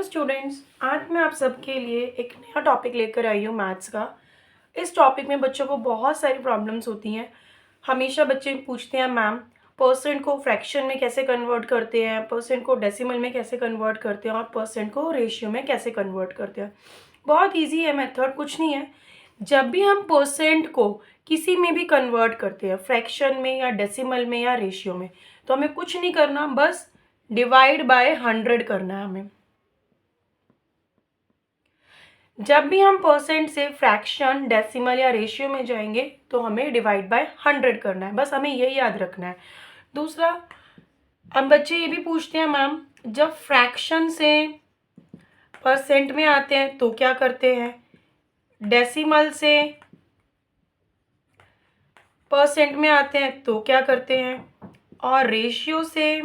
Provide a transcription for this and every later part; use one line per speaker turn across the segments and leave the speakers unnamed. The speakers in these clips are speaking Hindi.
स्टूडेंट्स, आज मैं आप सबके लिए एक नया टॉपिक लेकर आई हूँ मैथ्स का। इस टॉपिक में बच्चों को बहुत सारी प्रॉब्लम्स होती हैं। हमेशा बच्चे पूछते हैं मैम परसेंट को फ्रैक्शन में कैसे कन्वर्ट करते हैं, परसेंट को डेसिमल में कैसे कन्वर्ट करते हैं और परसेंट को रेशियो में कैसे कन्वर्ट करते हैं। बहुत ईजी है मेथड, कुछ नहीं है। जब भी हम परसेंट को किसी में भी कन्वर्ट करते हैं, फ्रैक्शन में या डेसिमल में या रेशियो में, तो हमें कुछ नहीं करना, बस डिवाइड बाय 100 करना है हमें। जब भी हम परसेंट से फ्रैक्शन, डेसिमल या रेशियो में जाएंगे तो हमें डिवाइड बाय 100 करना है, बस हमें यही याद रखना है। दूसरा, हम बच्चे ये भी पूछते हैं मैम जब फ्रैक्शन से परसेंट में आते हैं तो क्या करते हैं, डेसिमल से परसेंट में आते हैं तो क्या करते हैं, और रेशियो से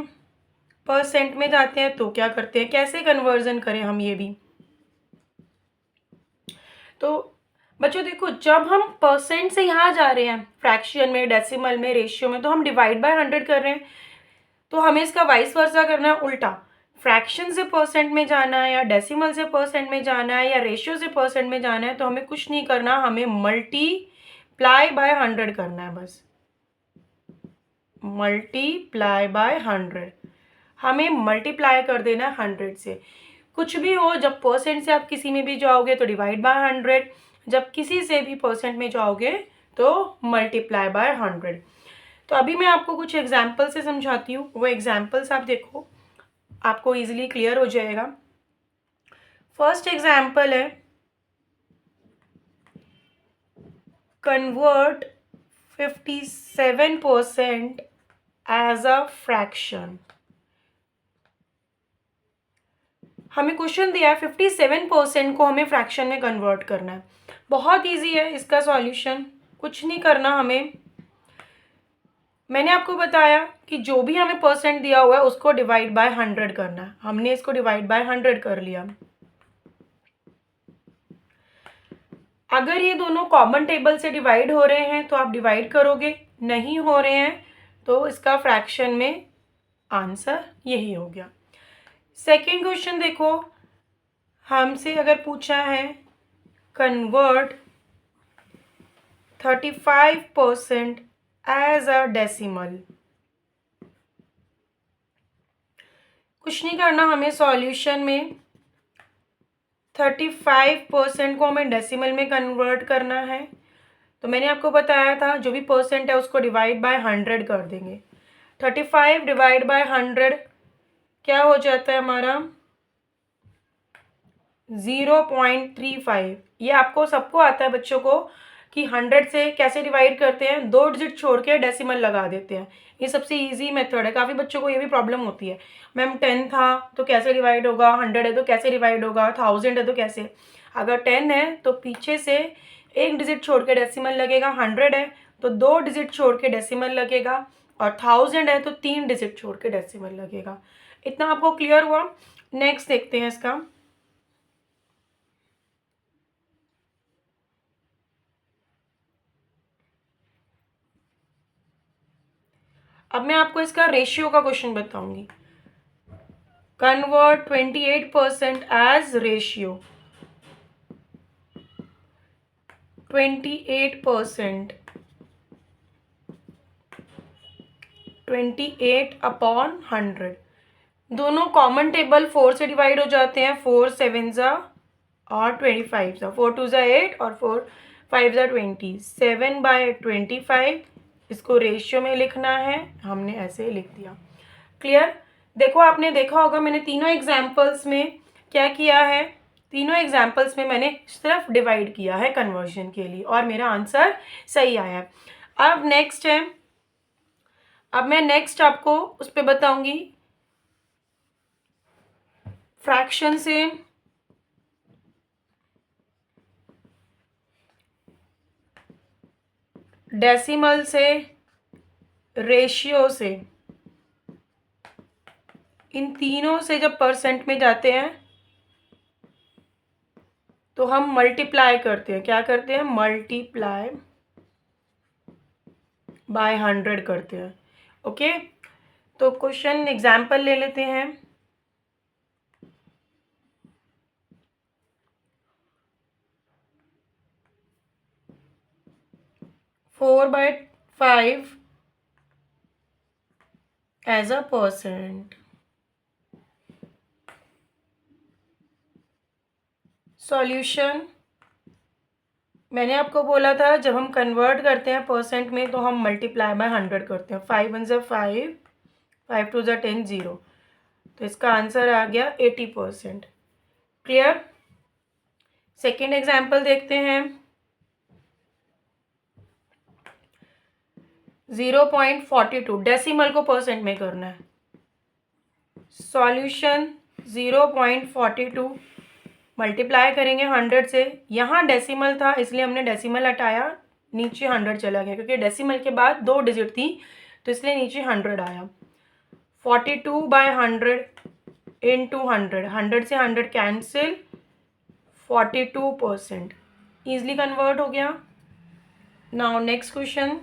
परसेंट में जाते हैं तो क्या करते हैं, कैसे कन्वर्जन करें हम ये भी। तो बच्चों देखो, जब हम परसेंट से यहाँ जा रहे हैं फ्रैक्शन में, डेसिमल में, रेशियो में, तो हम डिवाइड बाय 100 कर रहे हैं। तो हमें इसका वाइस वर्सा करना है, उल्टा। फ्रैक्शन से परसेंट में जाना है या डेसिमल से परसेंट में जाना है या रेशियो से परसेंट में जाना है तो हमें कुछ नहीं करना, हमें मल्टीप्लाई बाय 100 करना है, बस मल्टीप्लाई बाय 100। हमें मल्टीप्लाई कर देना है 100 से। कुछ भी हो, जब परसेंट से आप किसी में भी जाओगे तो डिवाइड बाय 100, जब किसी से भी परसेंट में जाओगे तो मल्टीप्लाई बाय 100। तो अभी मैं आपको कुछ एग्जाम्पल से समझाती हूँ, वो एग्जाम्पल्स आप देखो, आपको इजीली क्लियर हो जाएगा। फर्स्ट एग्जाम्पल है कन्वर्ट 57% एज अ फ्रैक्शन। हमें क्वेश्चन दिया है 57% को हमें फ्रैक्शन में कन्वर्ट करना है। बहुत इजी है इसका सॉल्यूशन, कुछ नहीं करना हमें। मैंने आपको बताया कि जो भी हमें परसेंट दिया हुआ है उसको डिवाइड बाय 100 करना है। हमने इसको डिवाइड बाय 100 कर लिया। अगर ये दोनों कॉमन टेबल से डिवाइड हो रहे हैं तो आप डिवाइड करोगे, नहीं हो रहे हैं तो इसका फ्रैक्शन में आंसर यही हो गया। सेकेंड क्वेश्चन देखो, हमसे अगर पूछा है कन्वर्ट 35% एज अ डेसिमल। कुछ नहीं करना हमें, सॉल्यूशन में 35% को हमें डेसिमल में कन्वर्ट करना है। तो मैंने आपको बताया था जो भी परसेंट है उसको डिवाइड बाय 100 कर देंगे। 35 डिवाइड बाय 100 क्या हो जाता है हमारा, 0.35। ये आपको सबको आता है बच्चों को कि 100 से कैसे डिवाइड करते हैं, 2 डिजिट छोड़ के डेसिमल लगा देते हैं। ये सबसे इजी मेथड है। काफ़ी बच्चों को ये भी प्रॉब्लम होती है, मैम 10 था तो कैसे डिवाइड होगा, 100 है तो कैसे डिवाइड होगा, 1000 है तो कैसे। अगर 10 है तो पीछे से 1 डिजिट छोड़ के डेसिमल लगेगा, 100 है तो 2 डिजिट छोड़ के डेसिमल लगेगा, और 1000 है तो 3 डिजिट छोड़ के डेसिमल लगेगा। इतना आपको क्लियर हुआ। नेक्स्ट देखते हैं इसका। अब मैं आपको इसका रेशियो का क्वेश्चन बताऊंगी। Convert 28% as ratio. 28%, 28/100। दोनों कॉमन टेबल 4 से डिवाइड हो जाते हैं। 4 7 ज़ा और 25 ज़ा, 4 2 ज़ा 8 और 4 5 ज़ा 20। 7/25 इसको रेशियो में लिखना है, हमने ऐसे लिख दिया। क्लियर। देखो, आपने देखा होगा मैंने तीनों एग्जाम्पल्स में क्या किया है, तीनों एग्जाम्पल्स में मैंने सिर्फ डिवाइड किया है कन्वर्जन के लिए और मेरा आंसर सही आया है। अब नेक्स्ट है, अब मैं नेक्स्ट आपको उस पर बताऊंगी फ्रैक्शन से डेसिमल से रेशियो से, इन तीनों से जब परसेंट में जाते हैं तो हम मल्टीप्लाई करते हैं। क्या करते हैं, मल्टीप्लाई बाय 100 करते हैं। ओके, तो क्वेश्चन एग्जाम्पल ले लेते हैं। 4/5 एज अ परसेंट। सॉल्यूशन, मैंने आपको बोला था जब हम कन्वर्ट करते हैं परसेंट में तो हम मल्टीप्लाई बाय 100 करते हैं। 5 1 ज़ा 5, 5 2 ज़ा 10, 0। तो इसका आंसर आ गया 80%। क्लियर। सेकेंड एग्जाम्पल देखते हैं। 0.42 डेसिमल को परसेंट में करना है। सॉल्यूशन 0.42 मल्टीप्लाई करेंगे 100 से। यहाँ डेसिमल था इसलिए हमने डेसिमल हटाया, नीचे 100 चला गया क्योंकि डेसिमल के बाद 2 डिजिट थी तो इसलिए नीचे 100 आया। 42/100 इंटू 100, 100 से 100 कैंसिल, 42% ईजिली कन्वर्ट हो गया। Now next question.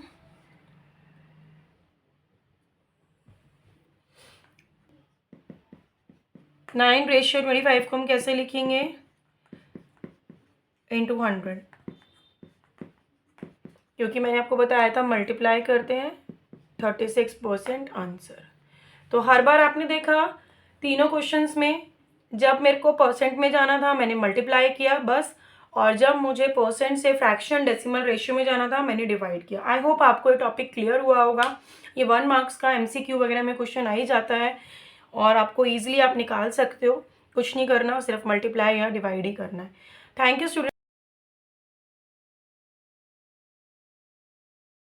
9/25 को हम कैसे लिखेंगे? इंटू 100, क्योंकि मैंने आपको बताया था मल्टीप्लाई करते हैं 36% आंसर। तो हर बार आपने देखा तीनों क्वेश्चंस में जब मेरे को परसेंट में जाना था मैंने मल्टीप्लाई किया बस, और जब मुझे परसेंट से फ्रैक्शन डेसिमल रेशियो में जाना था मैंने डिवाइड किया। आई होप आपको ये टॉपिक क्लियर हुआ होगा। ये 1 मार्क्स का MCQ वगैरह में क्वेश्चन आ ही जाता है और आपको ईजिली आप निकाल सकते हो। कुछ नहीं करना, सिर्फ मल्टीप्लाई या डिवाइड ही करना है। Thank you student.